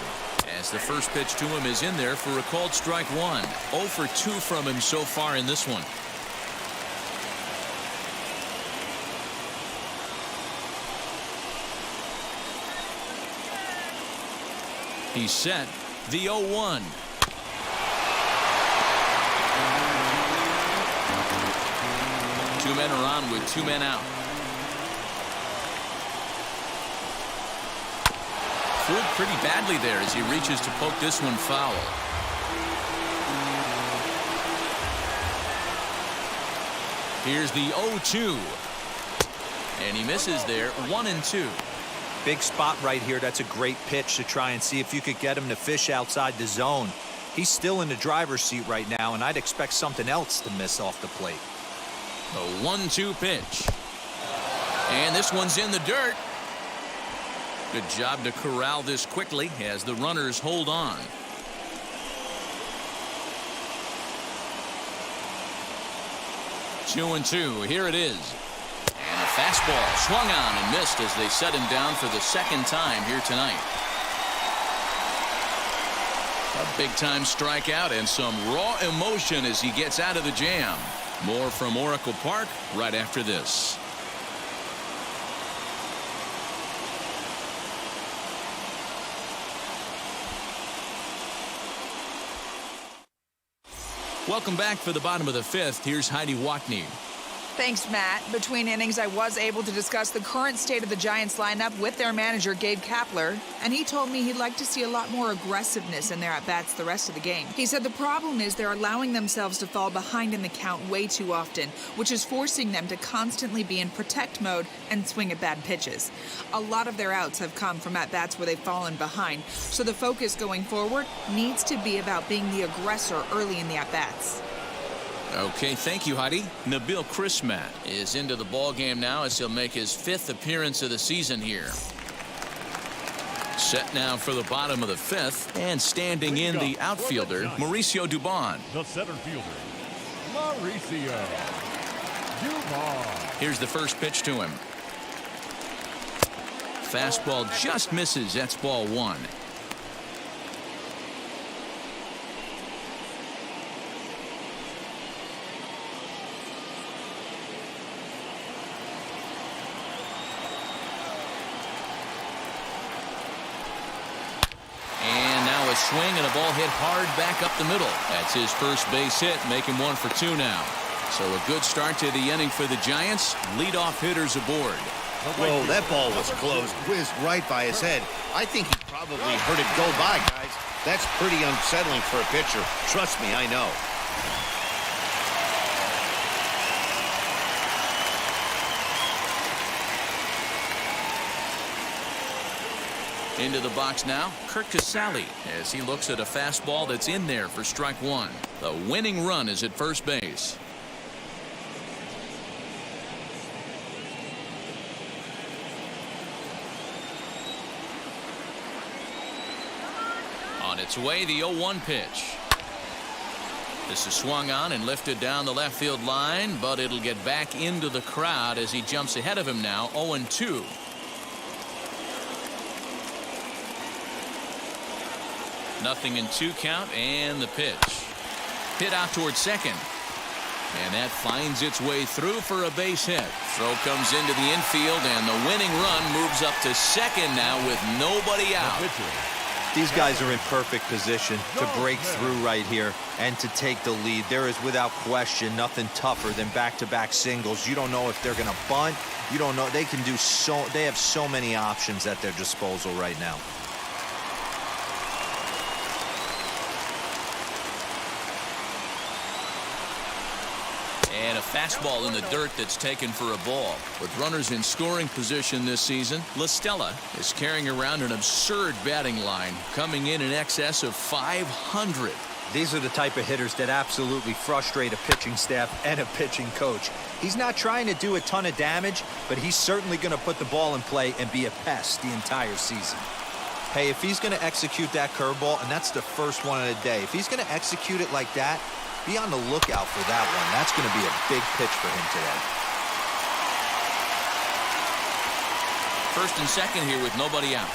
as as the first pitch to him is in there for a called strike one. 0 for 2 from him so far in this one. He's set. The 0-1. Two men are on with 2 men out. Fooled pretty badly there as he reaches to poke this one foul. Here's the 0-2. And he misses there. 1-2. Big spot right here. That's a great pitch to try and see if you could get him to fish outside the zone. He's still in the driver's seat right now, and I'd expect something else to miss off the plate. The 1-2 pitch. And this one's in the dirt. Good job to corral this quickly as the runners hold on. Two and two. Here it is. And a fastball swung on and missed as they set him down for the second time here tonight. A big-time strikeout and some raw emotion as he gets out of the jam. More from Oracle Park right after this. Welcome back for the bottom of the 5th. Here's Heidi Watney. Thanks, Matt. Between innings, I was able to discuss the current state of the Giants lineup with their manager, Gabe Kapler, and he told me he'd like to see a lot more aggressiveness in their at-bats the rest of the game. He said the problem is they're allowing themselves to fall behind in the count way too often, which is forcing them to constantly be in protect mode and swing at bad pitches. A lot of their outs have come from at-bats where they've fallen behind, so the focus going forward needs to be about being the aggressor early in the at-bats. Okay, thank you, Heidi. Nabil Chrismat is into the ball game now as he'll make his 5th appearance of the season here. Set now for the bottom of the 5th, and standing in the outfielder, Mauricio Dubon. The center fielder, Mauricio Dubon. Here's the first pitch to him. Fastball just misses. That's ball 1. Swing and a ball hit hard back up the middle. That's his first base hit, making 1 for 2 now. So a good start to the inning for the Giants. Leadoff hitters aboard. Whoa, that ball was close. Whizzed right by his head. I think he probably heard it go by, guys. That's pretty unsettling for a pitcher. Trust me, I know. Into the box now, Kurt Casale, as he looks at a fastball that's in there for strike 1. The winning run is at first base. On its way, the 0-1 pitch. This is swung on and lifted down the left field line, but it'll get back into the crowd as he jumps ahead of him now, 0-2. Nothing in 2 count, and the pitch. Hit out towards second. And that finds its way through for a base hit. Throw comes into the infield, and the winning run moves up to second now with nobody out. These guys are in perfect position to break through right here and to take the lead. There is without question nothing tougher than back-to-back singles. You don't know if they're going to bunt. You don't know. They can do so. They have so many options at their disposal right now. And a fastball in the dirt that's taken for a ball. With runners in scoring position this season, La Stella is carrying around an absurd batting line, coming in excess of 500. These are the type of hitters that absolutely frustrate a pitching staff and a pitching coach. He's not trying to do a ton of damage, but he's certainly going to put the ball in play and be a pest the entire season. Hey, if he's going to execute that curveball, and that's the first one of the day, if he's going to execute it like that, be on the lookout for that one. That's going to be a big pitch for him today. First and second here with nobody out.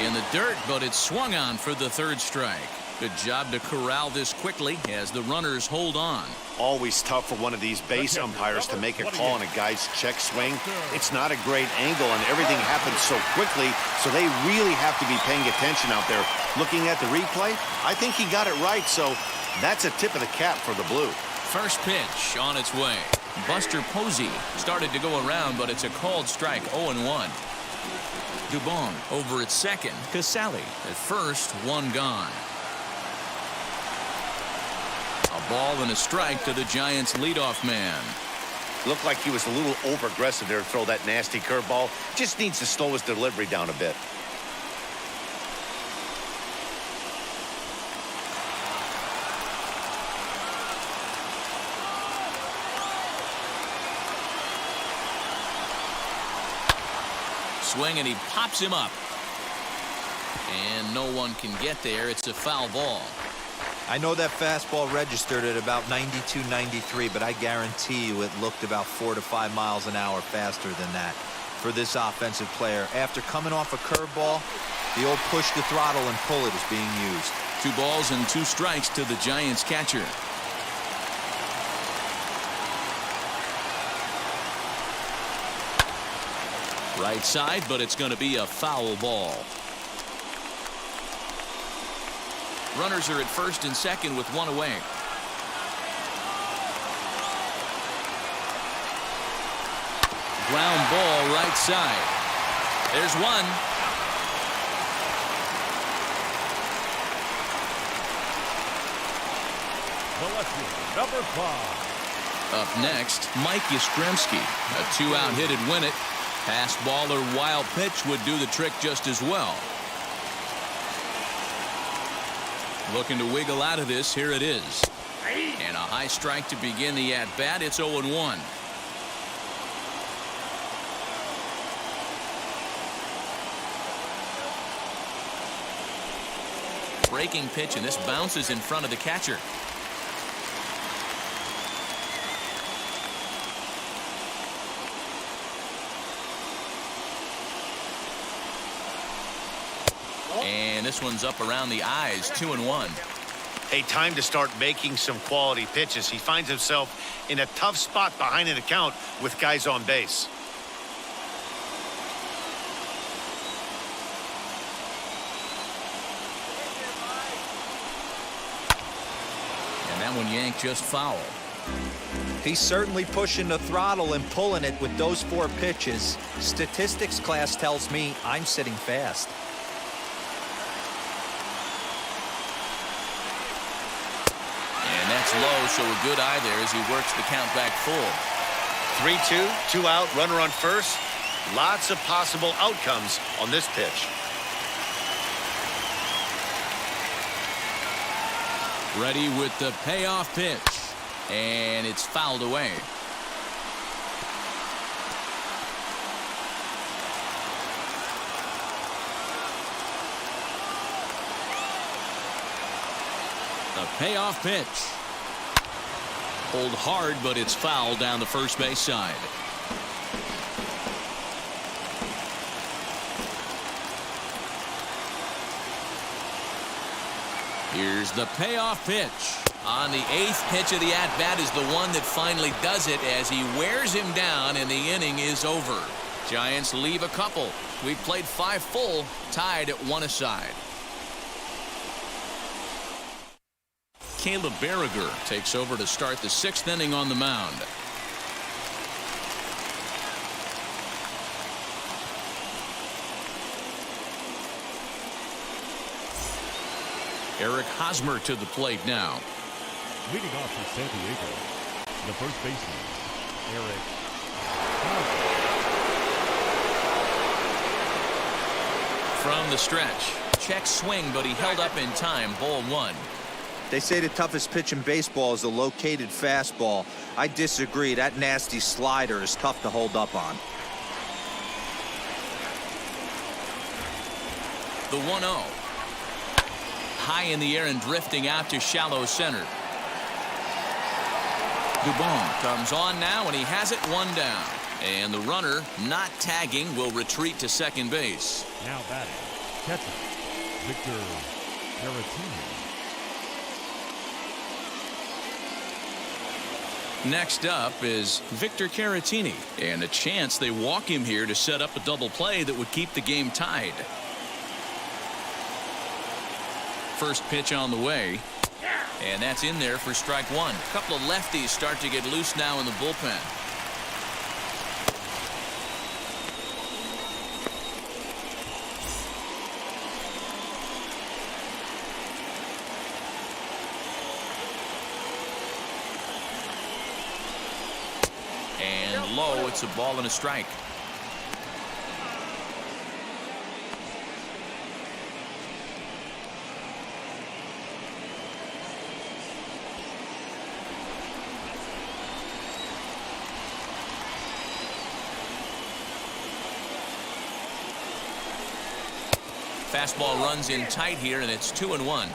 In the dirt, but it's swung on for the third strike. Good job to corral this quickly as the runners hold on. Always tough for one of these base umpires to make a call on a guy's check swing. It's not a great angle, and everything happens so quickly, so they really have to be paying attention out there. Looking at the replay, I think he got it right, so that's a tip of the cap for the Blue. First pitch on its way. Buster Posey started to go around, but it's a called strike, 0-1. Dubon over at second. Casale at first, one gone. A ball and a strike to the Giants' leadoff man. Looked like he was a little over-aggressive there to throw that nasty curveball. Just needs to slow his delivery down a bit. Swing, and he pops him up. And no one can get there. It's a foul ball. I know that fastball registered at about 92, 93, but I guarantee you it looked about 4 to 5 miles an hour faster than that for this offensive player. After coming off a curveball, the old push the throttle and pull it is being used. 2 balls and 2 strikes to the Giants catcher. Right side, but it's going to be a foul ball. Runners are at first and second with 1 away. Ground ball right side. There's one. The left fielder, number 5. Up next, Mike Yastrzemski. A 2-out hit'd win it. Pass ball or wild pitch would do the trick just as well. Looking to wiggle out of this. Here it is. And a high strike to begin the at-bat. It's 0-1. Breaking pitch, and this bounces in front of the catcher. And this one's up around the eyes. 2-1. Hey, time to start making some quality pitches. He finds himself in a tough spot behind an account with guys on base. And that one yanked just foul. He's certainly pushing the throttle and pulling it with those 4 pitches. Statistics class tells me I'm sitting fast. And that's low, so a good eye there as he works the count back full. 3-2, 2 out, runner on first. Lots of possible outcomes on this pitch. Ready with the payoff pitch. And it's fouled away. The payoff pitch. Hold hard, but it's fouled down the first base side. Here's the payoff pitch. On the 8th pitch of the at-bat is the one that finally does it as he wears him down and the inning is over. Giants leave a couple. We've played 5 full, tied at 1 aside. Caleb Berriger takes over to start the 6th inning on the mound. Eric Hosmer to the plate now. Leading off for San Diego, the first baseman, Eric Hosmer. From the stretch. Check swing, but he held up in time. Ball 1. They say the toughest pitch in baseball is a located fastball. I disagree. That nasty slider is tough to hold up on. The 1-0. High in the air and drifting out to shallow center. Dubon comes on now, and he has it 1 down. And the runner, not tagging, will retreat to second base. Now batting, Catcher, Victor Caratini. Next up is Victor Caratini, and a chance they walk him here to set up a double play that would keep the game tied. First pitch on the way, and that's in there for strike one. A couple of lefties start to get loose now in the bullpen. And low, it's a ball and a strike. Fastball runs in tight here, and it's 2-1.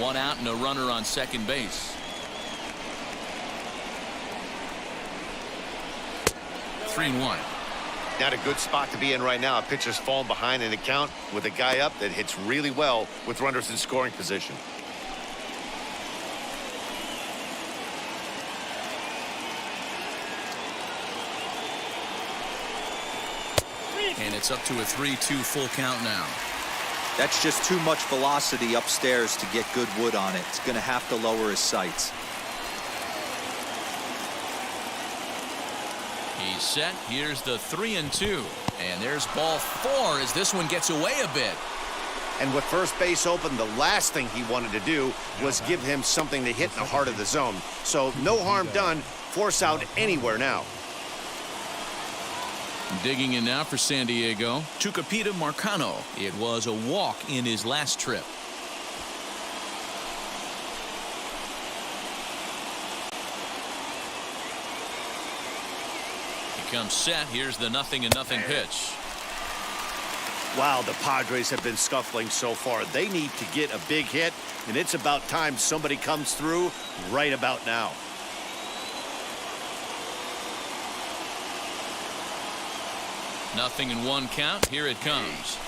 One out and a runner on second base. 3-1. Not a good spot to be in right now. A pitcher's falling behind in the count with a guy up that hits really well with runners in scoring position. And it's up to a 3-2 full count now. That's just too much velocity upstairs to get good wood on it. It's going to have to lower his sights. He's set. Here's the 3-2. And there's ball 4 as this one gets away a bit. And with first base open, the last thing he wanted to do was give him something to hit in the heart of the zone. So no harm done. Force out anywhere now. Digging in now for San Diego, Tucupita Marcano. It was a walk in his last trip. He comes set. Here's the 0-0 pitch. Wow, the Padres have been scuffling so far. They need to get a big hit, and it's about time somebody comes through right about now. Nothing in one count. Here it comes.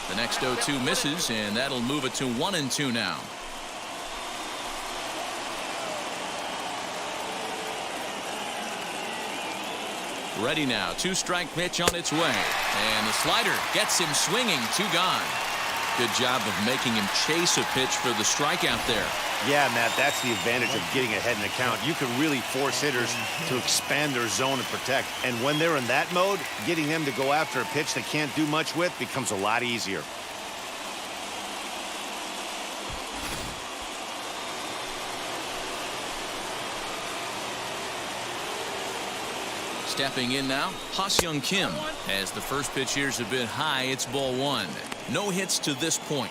The next 0-2 misses, and that'll move it to 1-2 now. Ready now. 2-strike pitch on its way. And the slider gets him swinging. 2 gone. Good job of making him chase a pitch for the strikeout there. Yeah, Matt, that's the advantage of getting ahead in the count. You can really force hitters to expand their zone and protect. And when they're in that mode, getting them to go after a pitch they can't do much with becomes a lot easier. Stepping in now, Ha-Seong Kim. As the first pitch here's a bit high, it's ball 1. No hits to this point.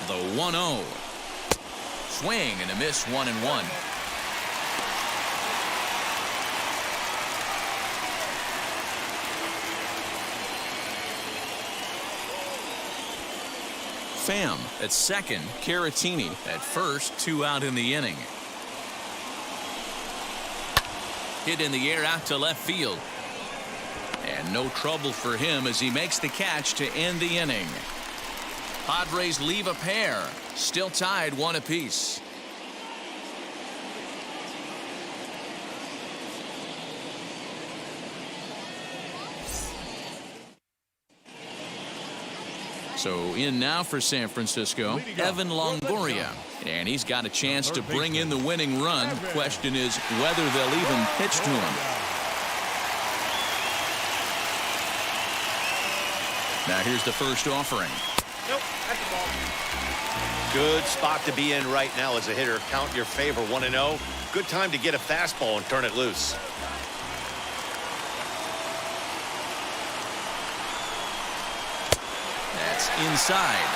The 1-0. Swing and a miss, 1-1. Pham at second, Caratini at first, 2 out in the inning. Hit in the air out to left field. And no trouble for him as he makes the catch to end the inning. Padres leave a pair, still tied 1 apiece. So in now for San Francisco, Evan Longoria. And he's got a chance to bring in the winning run. The question is whether they'll even pitch to him. Now here's the first offering. Nope, that's the ball. Good spot to be in right now as a hitter. Count your favor, 1-0. Good time to get a fastball and turn it loose. That's inside.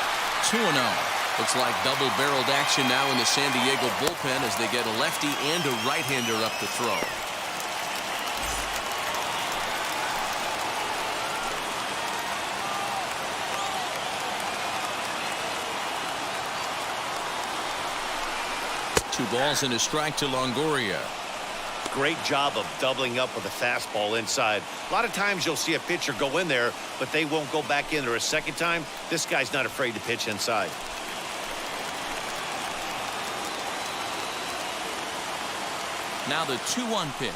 2-0. Looks like double-barreled action now in the San Diego bullpen as they get a lefty and a right-hander up to throw. Two balls and a strike to Longoria. Great job of doubling up with a fastball inside. A lot of times you'll see a pitcher go in there, but they won't go back in there a second time. This guy's not afraid to pitch inside. Now the 2-1 pitch.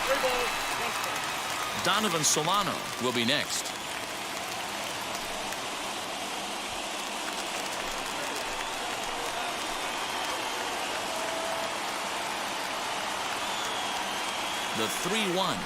3 balls, 1 strike. Donovan Solano will be next. The 3-1.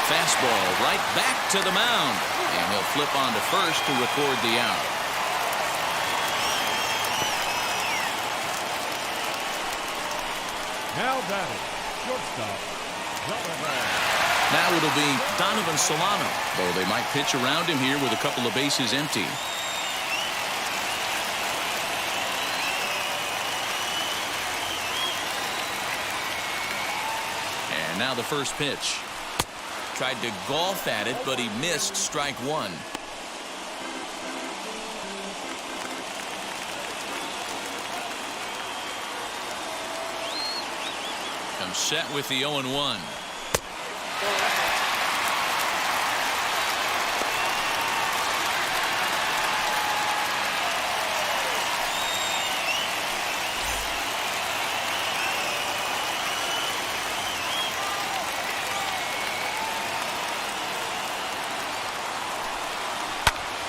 Fastball right back to the mound. And he'll flip on to first to record the out. Now batting, shortstop, Donovan. Now it'll be Donovan Solano, though they might pitch around him here with a couple of bases empty. And now the first pitch. Tried to golf at it, but he missed strike one. Comes set with the 0-1.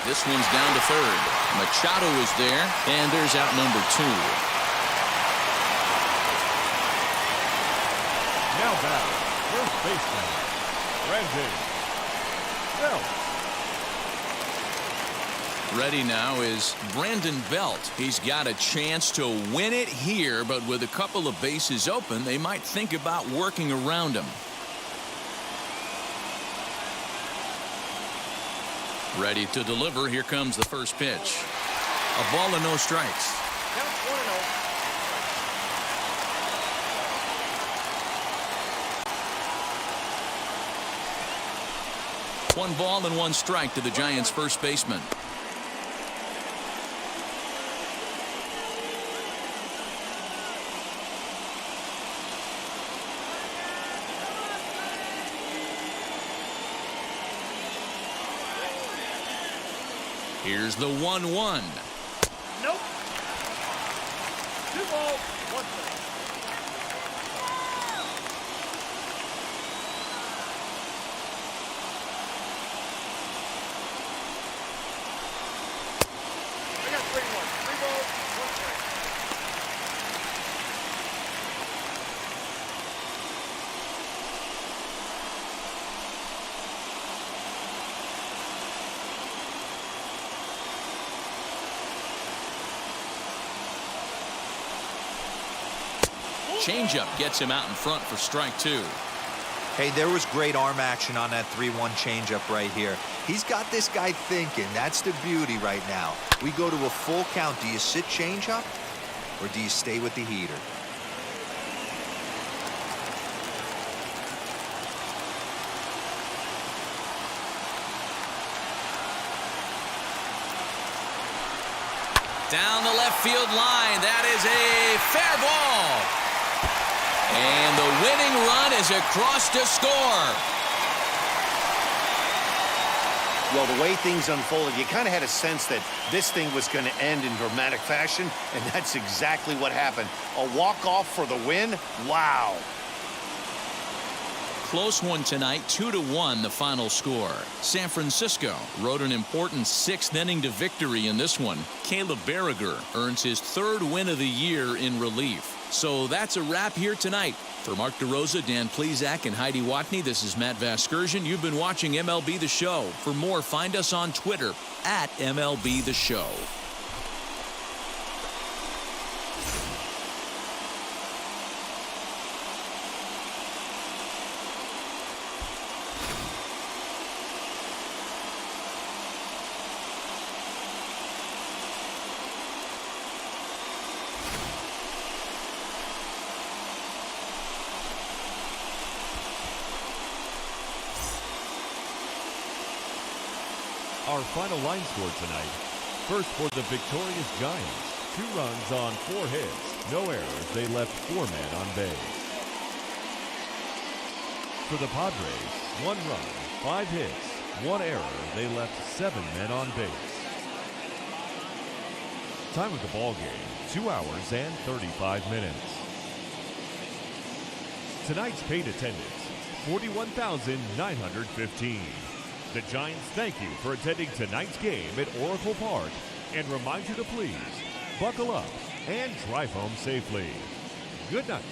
This one's down to third. Machado is there, and there's out number 2. Now batting, first baseman, Brandon Belt. Ready now is Brandon Belt. He's got a chance to win it here, but with a couple of bases open, they might think about working around him. Ready to deliver. Here comes the first pitch. A ball and no strikes. Count 1-0. 1 ball and 1 strike to the Giants' first baseman. Here's the 1-1. Nope. 2 balls, 1 strike. I got 3-1. 3 balls, 1 strike. Changeup gets him out in front for strike 2. Hey, there was great arm action on that 3-1 changeup right here. He's got this guy thinking. That's the beauty right now. We go to a full count. Do you sit changeup or do you stay with the heater? Down the left field line. That is a fair ball. And the winning run is across to score. Well, the way things unfolded, you kind of had a sense that this thing was going to end in dramatic fashion, and that's exactly what happened. A walk-off for the win? Wow. close one tonight, 2-1 the final score. San Francisco rode an important 6th inning to victory in this one. Caleb Berriger earns his 3rd win of the year in relief. So that's a wrap here tonight. For Mark DeRosa, Dan Plezak, and Heidi Watney, this is Matt Vasgersian. You've been watching MLB The Show. For more, find us on Twitter at MLB The Show. Our final line score tonight. First for the victorious Giants. 2 runs on 4 hits. No errors. They left 4 men on base. For the Padres, 1 run, 5 hits, 1 error. They left 7 men on base. Time of the ball game, 2 hours and 35 minutes. Tonight's paid attendance, 41,915. The Giants thank you for attending tonight's game at Oracle Park and remind you to please buckle up and drive home safely. Good night.